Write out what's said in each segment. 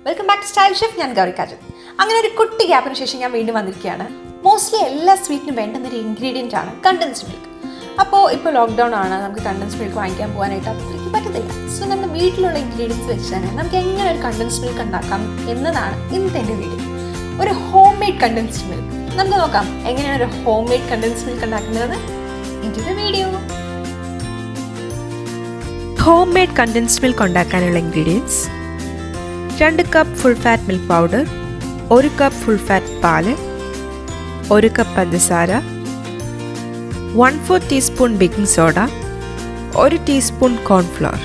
Welcome back to Style Chef. ഞാൻ Gourika Ajith. അങ്ങനെ ഒരു കുട്ടി ഗ്യാപ്പിന് ശേഷം ഞാൻ വീണ്ടും വന്നിരിക്കുകയാണ്. മോസ്റ്റ്ലി എല്ലാ സ്വീറ്റിനും വേണ്ടുന്നൊരു ഇൻഗ്രീഡിയൻ്റ് ആണ് കണ്ടൻസ്ഡ് മിൽക്ക്. അപ്പോൾ ഇപ്പോൾ ലോക്ക്ഡൗൺ ആണ്, നമുക്ക് കണ്ടൻസ്ഡ് മിൽക്ക് വാങ്ങിക്കാൻ പോകാനായിട്ട് അത്രയ്ക്ക് പറ്റത്തില്ല. സോ നമ്മുടെ വീട്ടിലുള്ള ഇൻഗ്രീഡിയൻസ് വെച്ച് തന്നെ നമുക്ക് എങ്ങനെ ഒരു കണ്ടൻസ്ഡ് മിൽക്ക് ഉണ്ടാക്കാം എന്നതാണ് ഇന്നത്തെ എൻ്റെ വീഡിയോ. ഒരു ഹോം മെയ്ഡ് കണ്ടൻസ്ഡ് മിൽക്ക്. നമുക്ക് നോക്കാം എങ്ങനെയാണ് ഒരു ഹോം മെയ്ഡ് കണ്ടൻസ്ഡ് മിൽക്ക് ഉണ്ടാക്കുന്നത്. ഇതൊരു video. Home made condensed milk ഉണ്ടാക്കാനുള്ള ingredients: 2 cup full fat milk powder, 1 cup full fat പാല്, 1 കപ്പ് പഞ്ചസാര, 1/4 teaspoon baking soda, 1 teaspoon cornflour.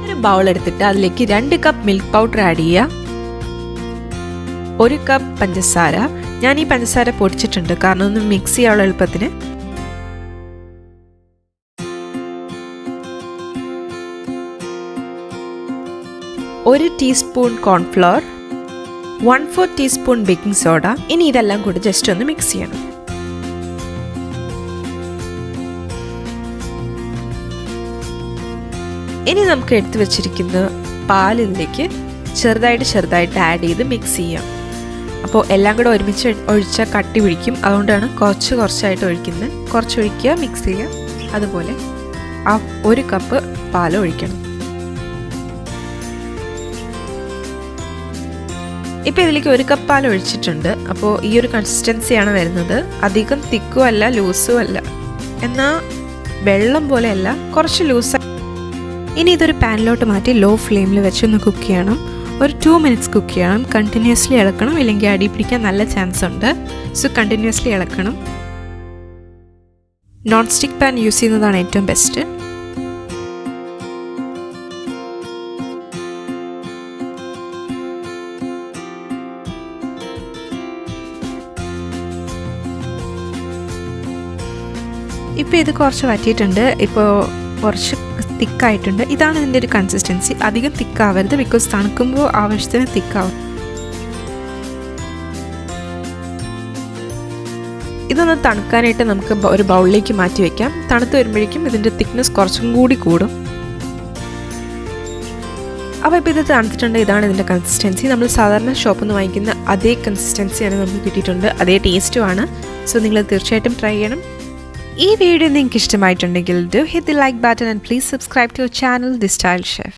ഒരു ബൗൾ എടുത്തിട്ട് അതിലേക്ക് 2 കപ്പ് മിൽക്ക് പൗഡർ ആഡ് ചെയ്യുക, 1 കപ്പ് പഞ്ചസാര. ഞാൻ ഈ പഞ്ചസാര പൊടിച്ചിട്ടുണ്ട് കാരണം ഒന്ന് മിക്സ് ചെയ്യാനുള്ള എളുപ്പത്തിന്. 1 teaspoon cornflour, 1/4 teaspoon baking soda. ഇനി ഇതെല്ലാം കൂടി ജസ്റ്റ് ഒന്ന് മിക്സ് ചെയ്യണം. ഇനി നമുക്ക് എടുത്തു വെച്ചിരിക്കുന്ന പാലിലേക്ക് ചെറുതായിട്ട് ആഡ് ചെയ്ത് മിക്സ് ചെയ്യാം. അപ്പോൾ എല്ലാം കൂടെ ഒരുമിച്ച് ഒഴിച്ചാൽ കട്ടി പിടിക്കും. അതുകൊണ്ടാണ് കുറച്ചായിട്ട് ഒഴിക്കുന്നത്. കുറച്ച് ഒഴിക്കുക, മിക്സ് ചെയ്യുക. അതുപോലെ 1 കപ്പ് പാൽ ഒഴിക്കണം. ഇപ്പോൾ ഇതിലേക്ക് 1 കപ്പ് പാൽ ഒഴിച്ചിട്ടുണ്ട്. അപ്പോൾ ഈ ഒരു കൺസിസ്റ്റൻസിയാണ് വരുന്നത്. അധികം തിക്കും അല്ല ലൂസും അല്ല, എന്നാൽ വെള്ളം പോലെയല്ല, കുറച്ച് ലൂസ്. ഇനി ഇതൊരു പാനിലോട്ട് മാറ്റി ലോ ഫ്ലെയിമിൽ വെച്ചൊന്ന് കുക്ക് ചെയ്യണം. ഒരു 2 മിനിറ്റ്സ് കുക്ക് ചെയ്യണം. കണ്ടിന്യൂസ്ലി ഇളക്കണം, ഇല്ലെങ്കിൽ അടി പിടിക്കാൻ നല്ല ചാൻസ് ഉണ്ട്. സോ കണ്ടിന്യൂസ്ലി ഇളക്കണം. നോൺ സ്റ്റിക്ക് പാൻ യൂസ് ചെയ്യുന്നതാണ് ഏറ്റവും ബെസ്റ്റ്. ഇപ്പോൾ ഇത് കുറച്ച് വറ്റിയിട്ടുണ്ട്. ഇപ്പോൾ കുറച്ച് തിക്കായിട്ടുണ്ട്. ഇതാണ് ഇതിൻ്റെ ഒരു കൺസിസ്റ്റൻസി. അധികം തിക്കാവരുത്, ബിക്കോസ് തണുക്കുമ്പോൾ ആവശ്യത്തിന് തിക്കാവും. ഇതൊന്ന് തണുക്കാനായിട്ട് നമുക്ക് ഒരു ബൗളിലേക്ക് മാറ്റി വയ്ക്കാം. തണുത്ത് വരുമ്പോഴേക്കും ഇതിൻ്റെ തിക്നെസ് കുറച്ചും കൂടി കൂടും. അപ്പോൾ ഇപ്പോൾ ഇത് തണുത്തിട്ടുണ്ട്. ഇതാണ് ഇതിൻ്റെ കൺസിസ്റ്റൻസി. നമ്മൾ സാധാരണ ഷോപ്പിൽ നിന്ന് വാങ്ങിക്കുന്ന അതേ കൺസിസ്റ്റൻസിയാണ് നമുക്ക് കിട്ടിയിട്ടുണ്ട്. അതേ ടേസ്റ്റുമാണ്. സോ നിങ്ങൾ തീർച്ചയായിട്ടും ട്രൈ ചെയ്യണം. ഈ വീഡിയോ നിങ്ങൾക്ക് ഇഷ്ടമായിട്ടുണ്ടെങ്കിൽ do hit the like button and please subscribe to our channel, The Style Chef.